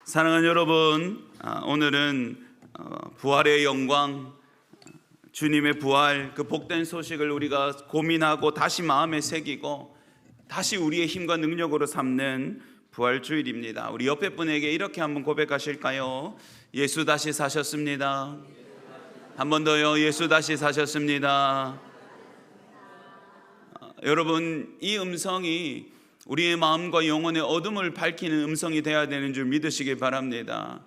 사랑하는 여러분, 오늘은 부활의 영광, 주님의 부활, 그 복된 소식을 우리가 고민하고 다시 마음에 새기고 다시 우리의 힘과 능력으로 삼는 부활주일입니다. 우리 옆에 분에게 이렇게 한번 고백하실까요? 예수 다시 사셨습니다. 한 번 더요. 예수 다시 사셨습니다. 여러분, 이 음성이 우리의 마음과 영혼의 어둠을 밝히는 음성이 되어야 되는 줄 믿으시기 바랍니다.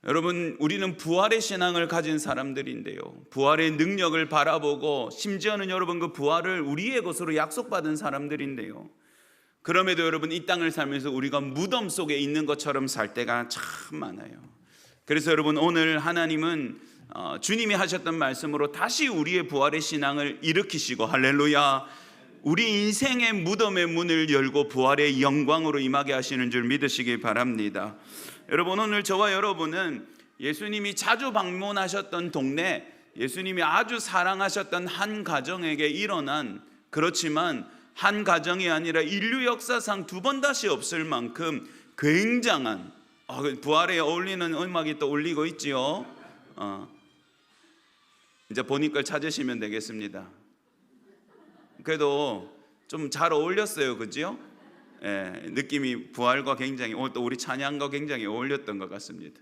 여러분, 우리는 부활의 신앙을 가진 사람들인데요, 부활의 능력을 바라보고 심지어는 여러분 그 부활을 우리의 것으로 약속받은 사람들인데요, 그럼에도 여러분 이 땅을 살면서 우리가 무덤 속에 있는 것처럼 살 때가 참 많아요. 그래서 여러분, 오늘 하나님은 주님이 하셨던 말씀으로 다시 우리의 부활의 신앙을 일으키시고, 할렐루야, 우리 인생의 무덤의 문을 열고 부활의 영광으로 임하게 하시는 줄 믿으시기 바랍니다. 여러분, 오늘 저와 여러분은 예수님이 자주 방문하셨던 동네, 예수님이 아주 사랑하셨던 한 가정에게 일어난, 그렇지만 한 가정이 아니라 인류 역사상 두 번 다시 없을 만큼 굉장한, 부활에 어울리는 음악이 또 울리고 있지요. 이제 본인 걸 찾으시면 되겠습니다. 그래도 좀 잘 어울렸어요, 그죠? 느낌이 부활과 굉장히, 또 우리 찬양과 굉장히 어울렸던 것 같습니다.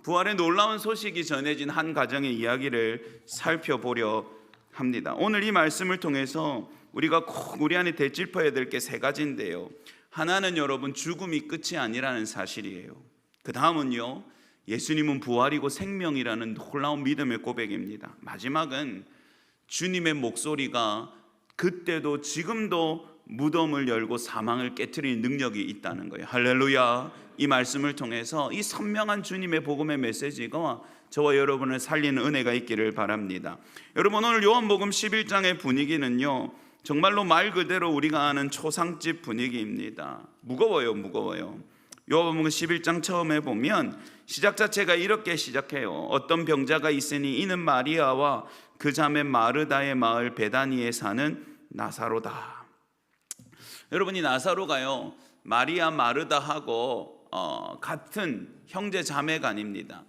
부활의 놀라운 소식이 전해진 한 가정의 이야기를 살펴보려 합니다. 오늘 이 말씀을 통해서 우리가 꼭 우리 안에 되짚어야 될 게 세 가지인데요, 하나는 여러분 죽음이 끝이 아니라는 사실이에요. 그 다음은요, 예수님은 부활이고 생명이라는 놀라운 믿음의 고백입니다. 마지막은 주님의 목소리가 그때도 지금도 무덤을 열고 사망을 깨트리는 능력이 있다는 거예요. 할렐루야. 이 말씀을 통해서 이 선명한 주님의 복음의 메시지가 저와 여러분을 살리는 은혜가 있기를 바랍니다. 여러분, 오늘 요한복음 11장의 분위기는요, 정말로 말 그대로 우리가 아는 초상집 분위기입니다. 무거워요. 요한복음 11장 처음에 보면 시작 자체가 이렇게 시작해요. 어떤 병자가 있으니 이는 마리아와 그 자매 마르다의 마을 베다니에 사는 나사로다. 여러분, 이 나사로가요, 마리아 마르다하고 같은 형제 자매가 아닙니다.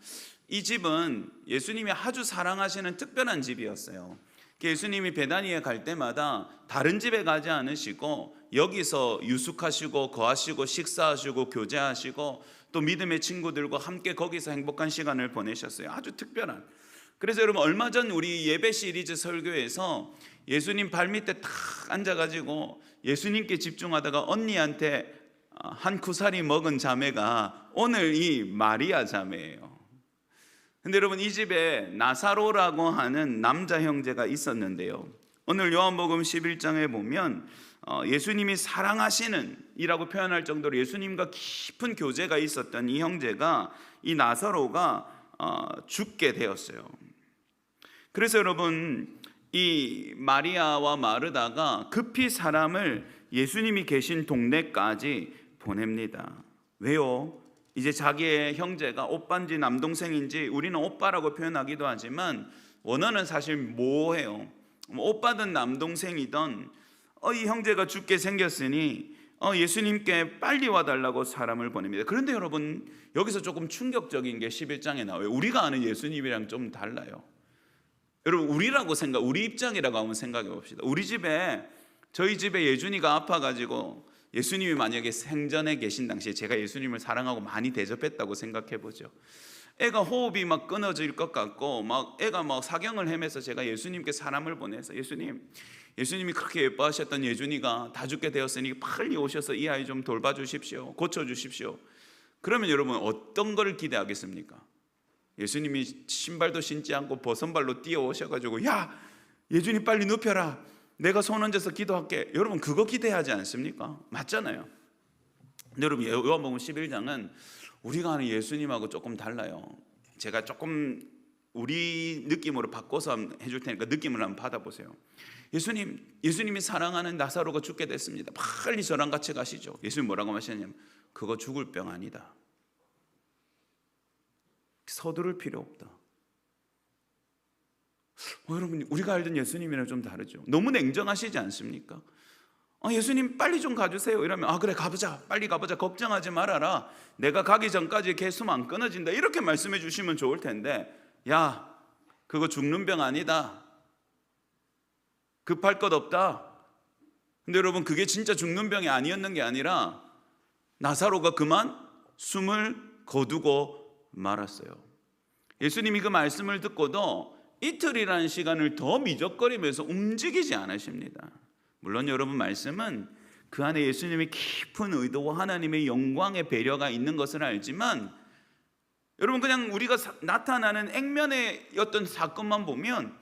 이 집은 예수님이 아주 사랑하시는 특별한 집이었어요. 예수님이 베다니에 갈 때마다 다른 집에 가지 않으시고 여기서 유숙하시고 거하시고 식사하시고 교제하시고 또 믿음의 친구들과 함께 거기서 행복한 시간을 보내셨어요. 아주 특별한. 그래서 여러분, 얼마 전 우리 예배 시리즈 설교에서 예수님 발밑에 탁 앉아가지고 예수님께 집중하다가 언니한테 한 쿠사리 먹은 자매가 오늘 이 마리아 자매예요. 근데 여러분, 이 집에 나사로라고 하는 남자 형제가 있었는데요, 오늘 요한복음 11장에 보면 예수님이 사랑하시는 이라고 표현할 정도로 예수님과 깊은 교제가 있었던 이 형제가, 이 나사로가 죽게 되었어요. 그래서 여러분, 이 마리아와 마르다가 급히 사람을 예수님이 계신 동네까지 보냅니다. 왜요? 이제 자기의 형제가 오빠인지 남동생인지, 우리는 오빠라고 표현하기도 하지만 원어는 사실 모호해요. 오빠든 남동생이든 이 형제가 죽게 생겼으니 예수님께 빨리 와달라고 사람을 보냅니다. 그런데 여러분, 여기서 조금 충격적인 게 11장에 나와요. 우리가 아는 예수님이랑 좀 달라요. 여러분, 우리 입장이라고 한번 생각해 봅시다. 저희 집에 예준이가 아파가지고 예수님이 만약에 생전에 계신 당시에 제가 예수님을 사랑하고 많이 대접했다고 생각해 보죠. 애가 호흡이 막 끊어질 것 같고 애가 사경을 헤매서 제가 예수님께 사람을 보내서 예수님이 그렇게 예뻐하셨던 예준이가 다 죽게 되었으니 빨리 오셔서 이 아이 좀 돌봐주십시오, 고쳐주십시오. 그러면 여러분, 어떤 걸 기대하겠습니까? 예수님이 신발도 신지 않고 버선발로 뛰어오셔가지고, 야, 예준이 빨리 눕혀라, 내가 손 얹어서 기도할게. 여러분, 그거 기대하지 않습니까? 맞잖아요. 근데 여러분, 요한복음 11장은 우리가 아는 예수님하고 조금 달라요. 제가 조금 우리 느낌으로 바꿔서 해줄 테니까 느낌을 한번 받아보세요. 예수님이 사랑하는 나사로가 죽게 됐습니다. 빨리 저랑 같이 가시죠. 예수님 뭐라고 하셨냐면, 그거 죽을 병 아니다. 서두를 필요 없다. 여러분, 우리가 알던 예수님이랑 좀 다르죠. 너무 냉정하시지 않습니까? 예수님 빨리 좀 가주세요. 이러면 그래 가보자, 빨리 가보자, 걱정하지 말아라, 내가 가기 전까지 계속 안 끊어진다, 이렇게 말씀해 주시면 좋을 텐데, 야 그거 죽는 병 아니다, 급할 것 없다. 근데 여러분, 그게 진짜 죽는 병이 아니었는 게 아니라 나사로가 그만 숨을 거두고 말았어요. 예수님이 그 말씀을 듣고도 이틀이라는 시간을 더 미적거리면서 움직이지 않으십니다. 물론 여러분, 말씀은 그 안에 예수님의 깊은 의도와 하나님의 영광의 배려가 있는 것을 알지만, 여러분 그냥 우리가 나타나는 액면의 어떤 사건만 보면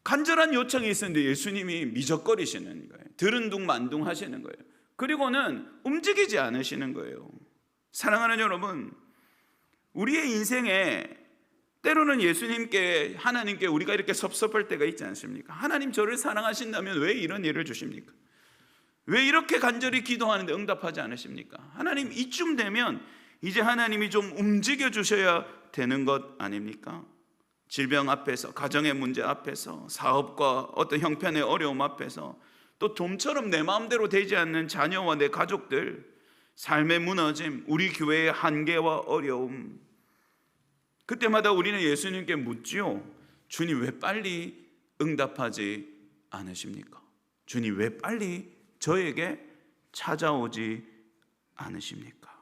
간절한 요청이 있었는데 예수님이 미적거리시는 거예요. 들은둥만둥 하시는 거예요. 그리고는 움직이지 않으시는 거예요. 사랑하는 여러분, 우리의 인생에 때로는 예수님께, 하나님께 우리가 이렇게 섭섭할 때가 있지 않습니까? 하나님 저를 사랑하신다면 왜 이런 일을 주십니까? 왜 이렇게 간절히 기도하는데 응답하지 않으십니까? 하나님 이쯤 되면 이제 하나님이 좀 움직여 주셔야 되는 것 아닙니까? 질병 앞에서, 가정의 문제 앞에서, 사업과 어떤 형편의 어려움 앞에서, 또 좀처럼 내 마음대로 되지 않는 자녀와 내 가족들, 삶의 무너짐, 우리 교회의 한계와 어려움, 그때마다 우리는 예수님께 묻지요. 주님 왜 빨리 응답하지 않으십니까? 주님 왜 빨리 저에게 찾아오지 않으십니까?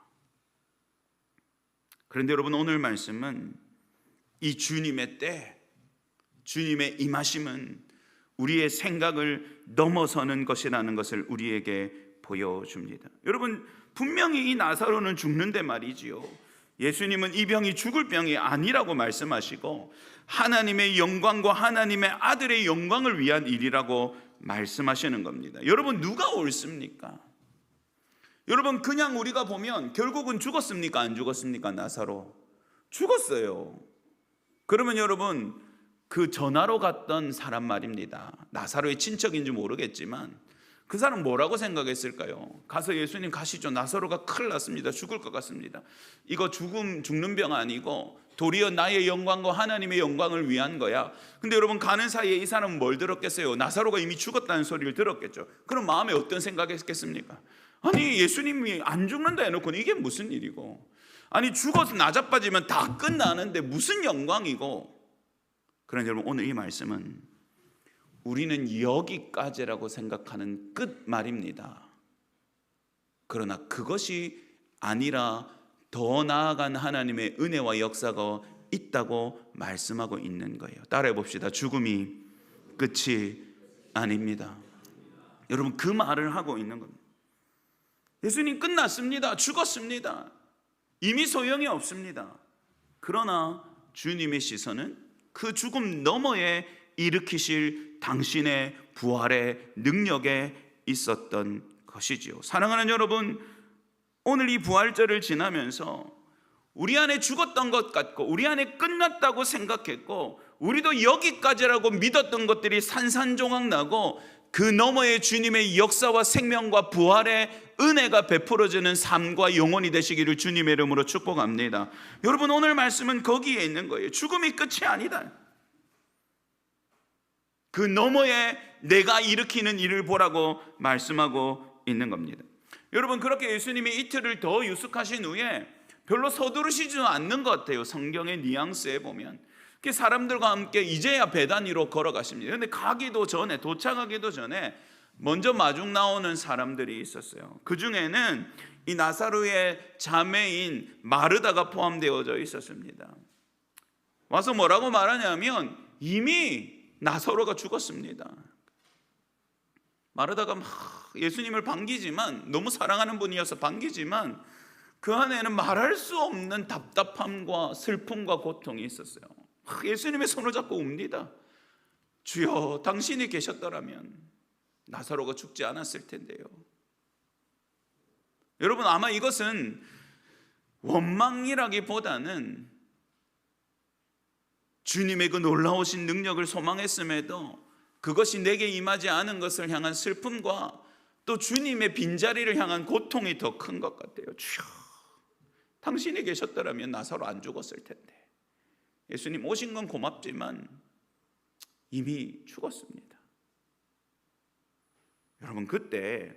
그런데 여러분, 오늘 말씀은 이 주님의 때, 주님의 임하심은 우리의 생각을 넘어서는 것이라는 것을 우리에게 보여줍니다. 여러분, 분명히 이 나사로는 죽는데 말이지요, 예수님은 이 병이 죽을 병이 아니라고 말씀하시고 하나님의 영광과 하나님의 아들의 영광을 위한 일이라고 말씀하시는 겁니다. 여러분, 누가 옳습니까? 여러분, 그냥 우리가 보면 결국은 죽었습니까? 안 죽었습니까? 나사로 죽었어요. 그러면 여러분, 그 전하러 갔던 사람 말입니다. 나사로의 친척인지 모르겠지만 그 사람 뭐라고 생각했을까요? 가서 예수님 가시죠, 나사로가 큰일 났습니다, 죽을 것 같습니다, 이거 죽는 병 아니고 도리어 나의 영광과 하나님의 영광을 위한 거야. 근데 여러분, 가는 사이에 이 사람은 뭘 들었겠어요? 나사로가 이미 죽었다는 소리를 들었겠죠. 그럼 마음에 어떤 생각했겠습니까? 아니, 예수님이 안 죽는다 해놓고는 이게 무슨 일이고, 아니 죽어서 나자빠지면 다 끝나는데 무슨 영광이고. 그런데 여러분, 오늘 이 말씀은 우리는 여기까지라고 생각하는 끝말입니다. 그러나 그것이 아니라 더 나아간 하나님의 은혜와 역사가 있다고 말씀하고 있는 거예요. 따라해 봅시다. 죽음이 끝이 아닙니다. 여러분, 그 말을 하고 있는 겁니다. 예수님 끝났습니다. 죽었습니다. 이미 소용이 없습니다. 그러나 주님의 시선은 그 죽음 너머에 일으키실 당신의 부활의 능력에 있었던 것이지요. 사랑하는 여러분, 오늘 이 부활절을 지나면서 우리 안에 죽었던 것 같고 우리 안에 끝났다고 생각했고 우리도 여기까지라고 믿었던 것들이 산산조각 나고 그 너머의 주님의 역사와 생명과 부활의 은혜가 베풀어지는 삶과 영혼이 되시기를 주님의 이름으로 축복합니다. 여러분, 오늘 말씀은 거기에 있는 거예요. 죽음이 끝이 아니다. 그 너머에 내가 일으키는 일을 보라고 말씀하고 있는 겁니다. 여러분, 그렇게 예수님이 이틀을 더 유숙하신 후에 별로 서두르시지도 않는 것 같아요. 성경의 뉘앙스에 보면 사람들과 함께 이제야 베다니로 걸어가십니다. 그런데 가기도 전에, 도착하기도 전에 먼저 마중 나오는 사람들이 있었어요. 그 중에는 이 나사로의 자매인 마르다가 포함되어져 있었습니다. 와서 뭐라고 말하냐면 이미 나사로가 죽었습니다. 마르다가 막 예수님을 반기지만, 너무 사랑하는 분이어서 반기지만 그 안에는 말할 수 없는 답답함과 슬픔과 고통이 있었어요. 예수님의 손을 잡고 웁니다. 주여, 당신이 계셨더라면 나사로가 죽지 않았을 텐데요. 여러분, 아마 이것은 원망이라기보다는 주님의 그 놀라우신 능력을 소망했음에도 그것이 내게 임하지 않은 것을 향한 슬픔과 또 주님의 빈자리를 향한 고통이 더 큰 것 같아요. 주여, 당신이 계셨더라면 나사로 안 죽었을 텐데. 예수님 오신 건 고맙지만 이미 죽었습니다. 여러분, 그때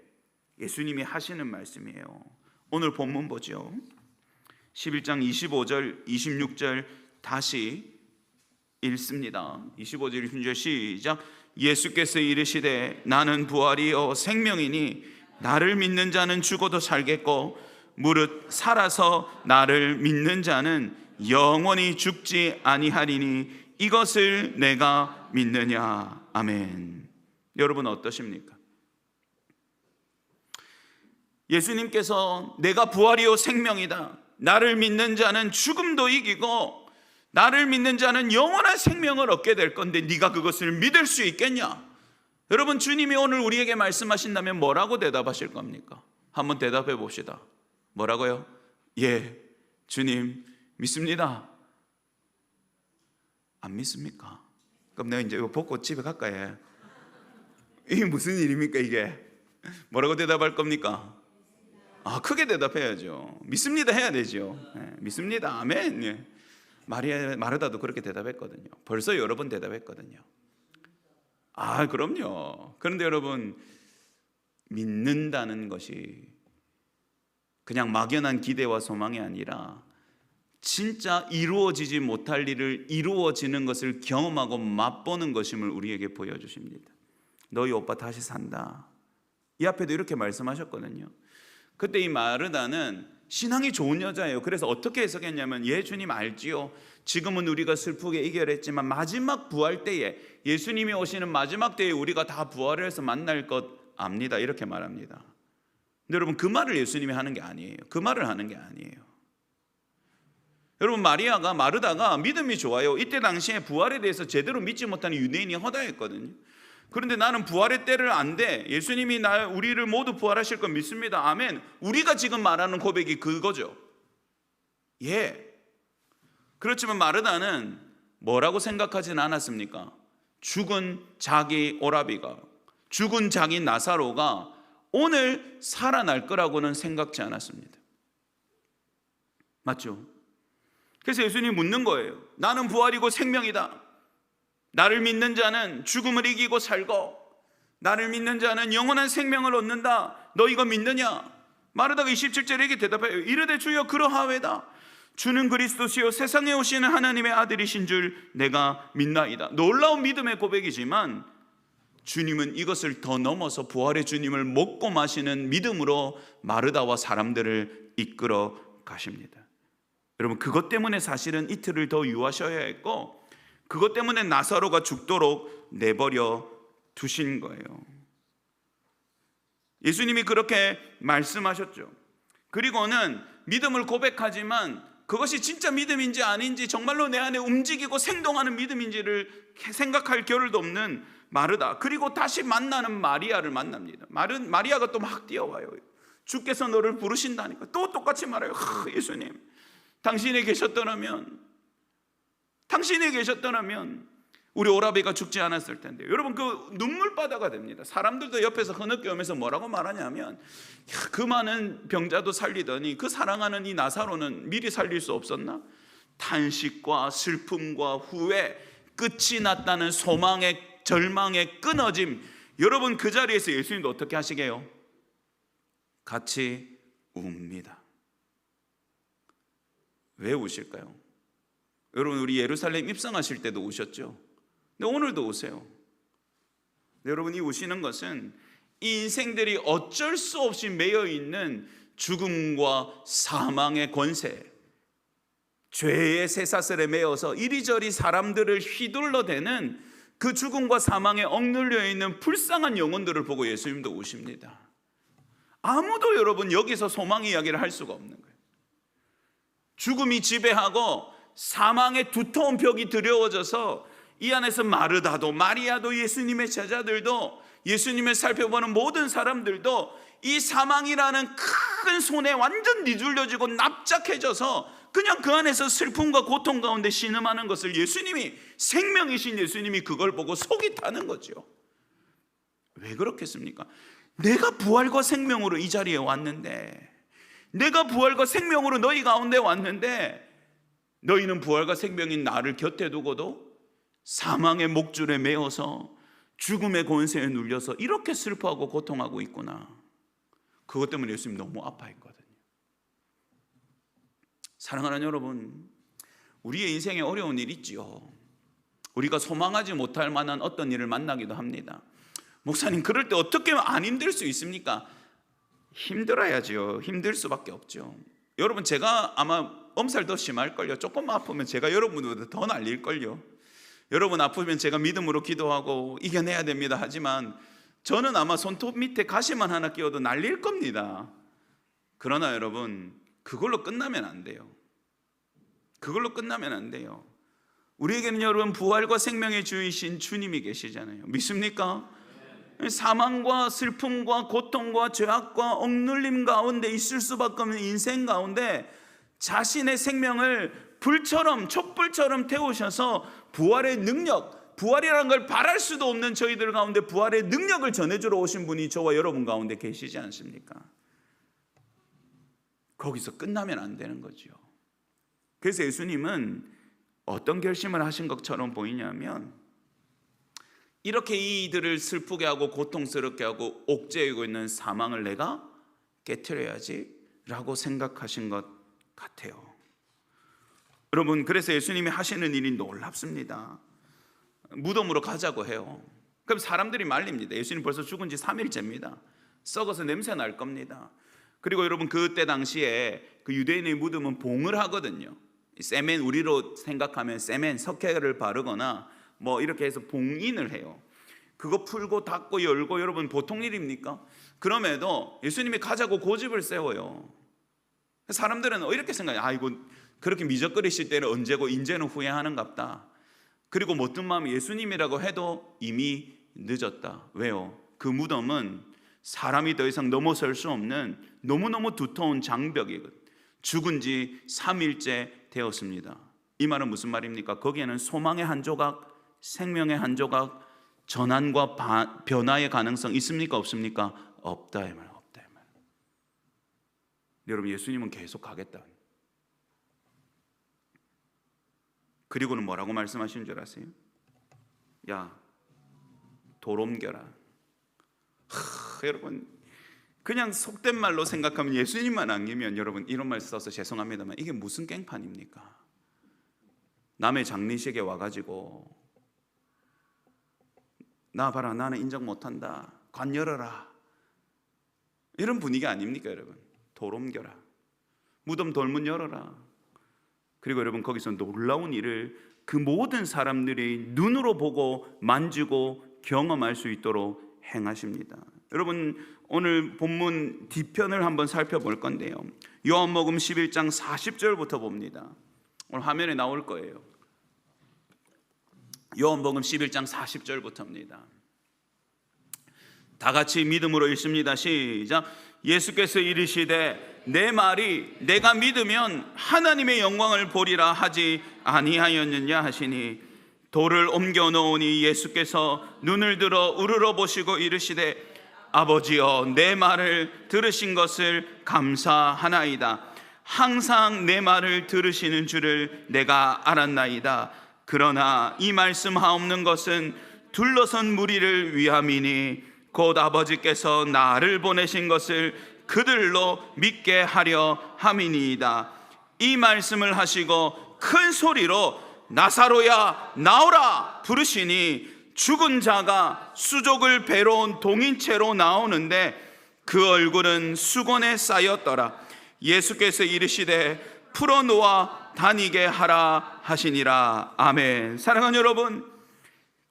예수님이 하시는 말씀이에요. 오늘 본문 보죠. 11장 25절 26절 다시 읽습니다. 25절 26절 시작. 예수께서 이르시되 나는 부활이요 생명이니 나를 믿는 자는 죽어도 살겠고 무릇 살아서 나를 믿는 자는 영원히 죽지 아니하리니 이것을 내가 믿느냐. 아멘. 여러분 어떠십니까? 예수님께서 내가 부활이요 생명이다, 나를 믿는 자는 죽음도 이기고 나를 믿는 자는 영원한 생명을 얻게 될 건데 네가 그것을 믿을 수 있겠냐? 여러분, 주님이 오늘 우리에게 말씀하신다면 뭐라고 대답하실 겁니까? 한번 대답해 봅시다. 뭐라고요? 예, 주님 믿습니다. 안 믿습니까? 그럼 내가 이제 이거 벗고 집에 갈까? 이게 무슨 일입니까 이게? 뭐라고 대답할 겁니까? 크게 대답해야죠. 믿습니다 해야 되죠. 믿습니다. 아멘. 마르다도 그렇게 대답했거든요. 벌써 여러 번 대답했거든요. 그럼요. 그런데 여러분, 믿는다는 것이 그냥 막연한 기대와 소망이 아니라 진짜 이루어지지 못할 일을 이루어지는 것을 경험하고 맛보는 것임을 우리에게 보여주십니다. 너희 오빠 다시 산다. 이 앞에도 이렇게 말씀하셨거든요. 그때 이 마르다는 신앙이 좋은 여자예요. 그래서 어떻게 해석했냐면, 예 주님 알지요, 지금은 우리가 슬프게 이별했지만 마지막 부활 때에, 예수님이 오시는 마지막 때에 우리가 다 부활을 해서 만날 것 압니다, 이렇게 말합니다. 근데 여러분, 그 말을 예수님이 하는 게 아니에요. 그 말을 하는 게 아니에요. 여러분, 마르다가 믿음이 좋아요. 이때 당시에 부활에 대해서 제대로 믿지 못하는 유대인이 허다했거든요. 그런데 나는 부활의 때를 안돼, 예수님이 우리를 모두 부활하실 건 믿습니다. 아멘. 우리가 지금 말하는 고백이 그거죠. 예. 그렇지만 마르다는 뭐라고 생각하진 않았습니까? 죽은 자기 오라비가, 죽은 자기 나사로가 오늘 살아날 거라고는 생각지 않았습니다. 맞죠? 그래서 예수님이 묻는 거예요. 나는 부활이고 생명이다. 나를 믿는 자는 죽음을 이기고 살고 나를 믿는 자는 영원한 생명을 얻는다. 너 이거 믿느냐? 마르다가 27절에 대답해요. 이르되 주여 그러하외다. 주는 그리스도시요 세상에 오시는 하나님의 아들이신 줄 내가 믿나이다. 놀라운 믿음의 고백이지만 주님은 이것을 더 넘어서 부활의 주님을 먹고 마시는 믿음으로 마르다와 사람들을 이끌어 가십니다. 여러분, 그것 때문에 사실은 이틀을 더 유하셔야 했고, 그것 때문에 나사로가 죽도록 내버려 두신 거예요. 예수님이 그렇게 말씀하셨죠. 그리고는 믿음을 고백하지만 그것이 진짜 믿음인지 아닌지, 정말로 내 안에 움직이고 생동하는 믿음인지를 생각할 겨를도 없는 마르다, 그리고 다시 만나는 마리아를 만납니다. 마리아가 또 막 뛰어와요. 주께서 너를 부르신다니까. 또 똑같이 말해요. 예수님, 당신이 계셨더라면 우리 오라비가 죽지 않았을 텐데. 여러분, 그 눈물바다가 됩니다. 사람들도 옆에서 흐느껴 오면서 뭐라고 말하냐면, 그 많은 병자도 살리더니 그 사랑하는 이 나사로는 미리 살릴 수 없었나? 탄식과 슬픔과 후회, 끝이 났다는 소망의 절망의 끊어짐. 여러분, 그 자리에서 예수님도 어떻게 하시게요? 같이 웁니다. 왜 우실까요? 여러분, 우리 예루살렘 입성하실 때도 우셨죠? 근데 오늘도 우세요. 근데 여러분, 이 우시는 것은 이 인생들이 어쩔 수 없이 매여 있는 죽음과 사망의 권세, 죄의 쇠사슬에 매여서 이리저리 사람들을 휘둘러대는 그 죽음과 사망에 억눌려 있는 불쌍한 영혼들을 보고 예수님도 우십니다. 아무도 여러분 여기서 소망 이야기를 할 수가 없는 거예요. 죽음이 지배하고 사망의 두터운 벽이 두려워져서 이 안에서 마르다도 마리아도 예수님의 제자들도 예수님을 살펴보는 모든 사람들도 이 사망이라는 큰 손에 완전 뒤둘려지고 납작해져서 그냥 그 안에서 슬픔과 고통 가운데 신음하는 것을 예수님이, 생명이신 예수님이 그걸 보고 속이 타는 거죠. 왜 그렇겠습니까? 내가 부활과 생명으로 이 자리에 왔는데, 내가 부활과 생명으로 너희 가운데 왔는데, 너희는 부활과 생명인 나를 곁에 두고도 사망의 목줄에 매어서 죽음의 권세에 눌려서 이렇게 슬퍼하고 고통하고 있구나. 그것 때문에 예수님 너무 아파했거든요. 사랑하는 여러분, 우리의 인생에 어려운 일 있지요. 우리가 소망하지 못할 만한 어떤 일을 만나기도 합니다. 목사님, 그럴 때 어떻게 안 힘들 수 있습니까? 힘들어야죠. 힘들 수밖에 없죠. 여러분, 제가 아마 엄살 더 심할걸요. 조금만 아프면 제가 여러분보다 더 날릴걸요. 여러분 아프면 제가 믿음으로 기도하고 이겨내야 됩니다. 하지만 저는 아마 손톱 밑에 가시만 하나 끼워도 날릴 겁니다. 그러나 여러분, 그걸로 끝나면 안 돼요. 그걸로 끝나면 안 돼요. 우리에게는 여러분 부활과 생명의 주이신 주님이 계시잖아요. 믿습니까? 사망과 슬픔과 고통과 죄악과 억눌림 가운데 있을 수밖에 없는 인생 가운데 자신의 생명을 불처럼 촛불처럼 태우셔서 부활의 능력, 부활이라는 걸 바랄 수도 없는 저희들 가운데 부활의 능력을 전해주러 오신 분이 저와 여러분 가운데 계시지 않습니까? 거기서 끝나면 안 되는 거죠. 그래서 예수님은 어떤 결심을 하신 것처럼 보이냐면, 이렇게 이들을 슬프게 하고 고통스럽게 하고 옥죄이고 있는 사망을 내가 깨트려야지 라고 생각하신 것 같아요. 여러분, 그래서 예수님이 하시는 일이 놀랍습니다. 무덤으로 가자고 해요. 그럼 사람들이 말립니다. 예수님 벌써 죽은 지 3일째입니다. 썩어서 냄새 날 겁니다. 그리고 여러분, 그때 당시에 그 유대인의 무덤은 봉을 하거든요. 세멘, 우리로 생각하면 세멘, 석회를 바르거나 뭐 이렇게 해서 봉인을 해요. 그거 풀고 닫고 열고, 여러분 보통 일입니까? 그럼에도 예수님이 가자고 고집을 세워요. 사람들은 이렇게 생각해요. 아이고, 그렇게 미적거리실 때는 언제고 인제는 후회하는갑다. 그리고 못된 마음이 예수님이라고 해도 이미 늦었다. 왜요? 그 무덤은 사람이 더 이상 넘어설 수 없는 너무너무 두터운 장벽이거든. 죽은 지 3일째 되었습니다. 이 말은 무슨 말입니까? 거기에는 소망의 한 조각, 생명의 한 조각, 전환과 변화의 가능성 있습니까? 없습니까? 없다 이 말, 없다 이 말. 여러분, 예수님은 계속 가겠다. 그리고는 뭐라고 말씀하시는 줄 아세요? 야, 돌 옮겨라. 여러분, 그냥 속된 말로 생각하면 예수님만 아니면, 여러분 이런 말 써서 죄송합니다만 이게 무슨 깽판입니까? 남의 장례식에 와가지고 나 봐라, 나는 인정 못한다, 관 열어라, 이런 분위기 아닙니까? 여러분, 돌 옮겨라, 무덤 돌문 열어라. 그리고 여러분, 거기서 놀라운 일을 그 모든 사람들이 눈으로 보고 만지고 경험할 수 있도록 행하십니다. 여러분, 오늘 본문 뒤편을 한번 살펴볼 건데요, 요한복음 11장 40절부터 봅니다. 오늘 화면에 나올 거예요. 요한복음 11장 40절부터입니다. 다 같이 믿음으로 읽습니다. 시작. 예수께서 이르시되 내 말이 내가 믿으면 하나님의 영광을 보리라 하지 아니하였느냐 하시니, 돌을 옮겨 놓으니 예수께서 눈을 들어 우러러 보시고 이르시되 아버지여, 내 말을 들으신 것을 감사하나이다. 항상 내 말을 들으시는 줄을 내가 알았나이다. 그러나 이 말씀하옵는 것은 둘러선 무리를 위함이니 곧 아버지께서 나를 보내신 것을 그들로 믿게 하려 함이니이다. 이 말씀을 하시고 큰 소리로 나사로야 나오라 부르시니, 죽은 자가 수족을 배로 온 동인채로 나오는데 그 얼굴은 수건에 쌓였더라. 예수께서 이르시되 풀어놓아 다니게 하라 하시니라. 아멘. 사랑하는 여러분,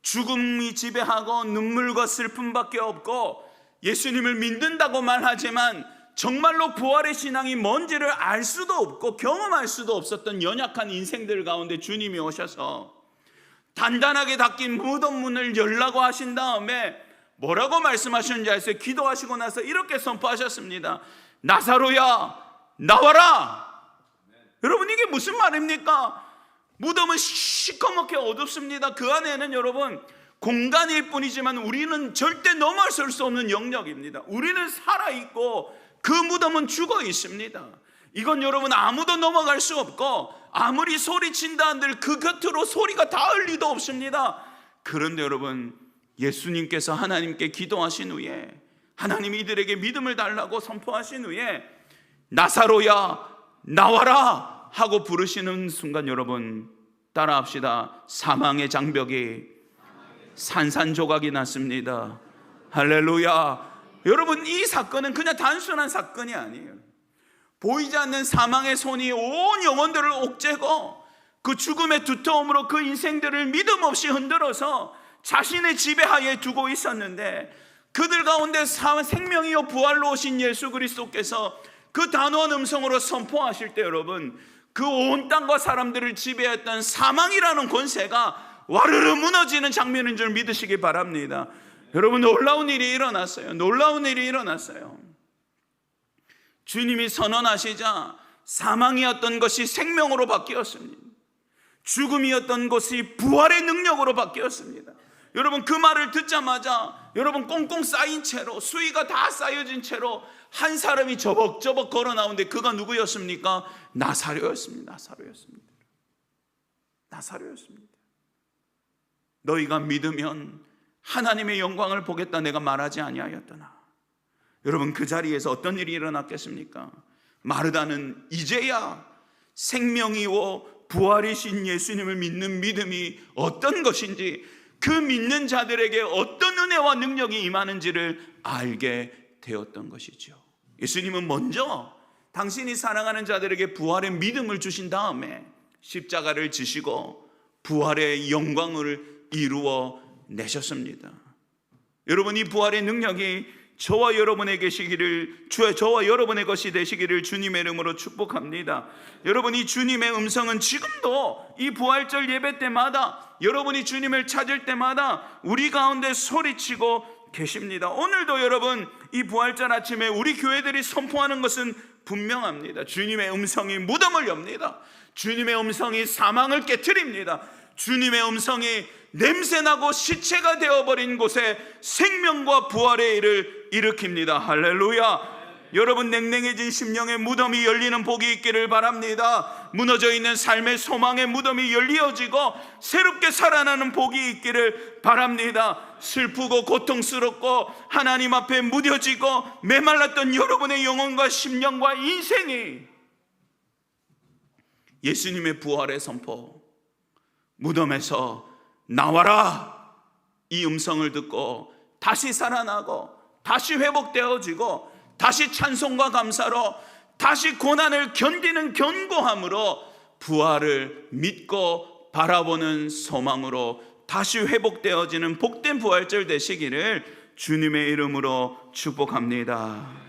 죽음이 지배하고 눈물과 슬픔밖에 없고 예수님을 믿는다고만 하지만 정말로 부활의 신앙이 뭔지를 알 수도 없고 경험할 수도 없었던 연약한 인생들 가운데 주님이 오셔서 단단하게 닫힌 무덤 문을 열라고 하신 다음에 뭐라고 말씀하셨는지 아세요? 기도하시고 나서 이렇게 선포하셨습니다. 나사로야 나와라. 여러분, 이게 무슨 말입니까? 무덤은 시커멓게 어둡습니다. 그 안에는 여러분 공간일 뿐이지만 우리는 절대 넘어설 수 없는 영역입니다. 우리는 살아있고 그 무덤은 죽어 있습니다. 이건 여러분 아무도 넘어갈 수 없고 아무리 소리친다 한들 그 곁으로 소리가 닿을 리도 없습니다. 그런데 여러분, 예수님께서 하나님께 기도하신 후에 하나님이 이들에게 믿음을 달라고 선포하신 후에 나사로야 나와라 하고 부르시는 순간 여러분 따라합시다. 사망의 장벽이 산산조각이 났습니다. 할렐루야. 여러분, 이 사건은 그냥 단순한 사건이 아니에요. 보이지 않는 사망의 손이 온 영혼들을 옥죄고 그 죽음의 두터움으로 그 인생들을 믿음 없이 흔들어서 자신의 지배하에 두고 있었는데, 그들 가운데 생명이요 부활로 오신 예수 그리스도께서 그 단호한 음성으로 선포하실 때 여러분, 그 온 땅과 사람들을 지배했던 사망이라는 권세가 와르르 무너지는 장면인 줄 믿으시기 바랍니다. 여러분, 놀라운 일이 일어났어요. 놀라운 일이 일어났어요. 주님이 선언하시자 사망이었던 것이 생명으로 바뀌었습니다. 죽음이었던 것이 부활의 능력으로 바뀌었습니다. 여러분, 그 말을 듣자마자 여러분 꽁꽁 쌓인 채로, 수위가 다 쌓여진 채로 한 사람이 저벅저벅 걸어 나오는데 그가 누구였습니까? 나사로였습니다. 나사로였습니다. 너희가 믿으면 하나님의 영광을 보겠다 내가 말하지 아니하였더나. 여러분, 그 자리에서 어떤 일이 일어났겠습니까? 마르다는 이제야 생명이요 부활이신 예수님을 믿는 믿음이 어떤 것인지, 그 믿는 자들에게 어떤 은혜와 능력이 임하는지를 알게 되었던 것이죠. 예수님은 먼저 당신이 사랑하는 자들에게 부활의 믿음을 주신 다음에 십자가를 지시고 부활의 영광을 이루어 내셨습니다. 여러분, 이 부활의 능력이 저와 여러분의 것이 되시기를 주님의 이름으로 축복합니다. 여러분, 이 주님의 음성은 지금도 이 부활절 예배 때마다, 여러분이 주님을 찾을 때마다 우리 가운데 소리치고 계십니다. 오늘도 여러분, 이 부활절 아침에 우리 교회들이 선포하는 것은 분명합니다. 주님의 음성이 무덤을 엽니다. 주님의 음성이 사망을 깨트립니다. 주님의 음성이 냄새나고 시체가 되어버린 곳에 생명과 부활의 일을 일으킵니다. 할렐루야. 여러분, 냉랭해진 심령의 무덤이 열리는 복이 있기를 바랍니다. 무너져 있는 삶의 소망의 무덤이 열리어지고 새롭게 살아나는 복이 있기를 바랍니다. 슬프고 고통스럽고 하나님 앞에 무뎌지고 메말랐던 여러분의 영혼과 심령과 인생이 예수님의 부활의 선포, 무덤에서 나와라, 이 음성을 듣고 다시 살아나고 다시 회복되어지고 다시 찬송과 감사로, 다시 고난을 견디는 견고함으로, 부활을 믿고 바라보는 소망으로 다시 회복되어지는 복된 부활절 되시기를 주님의 이름으로 축복합니다.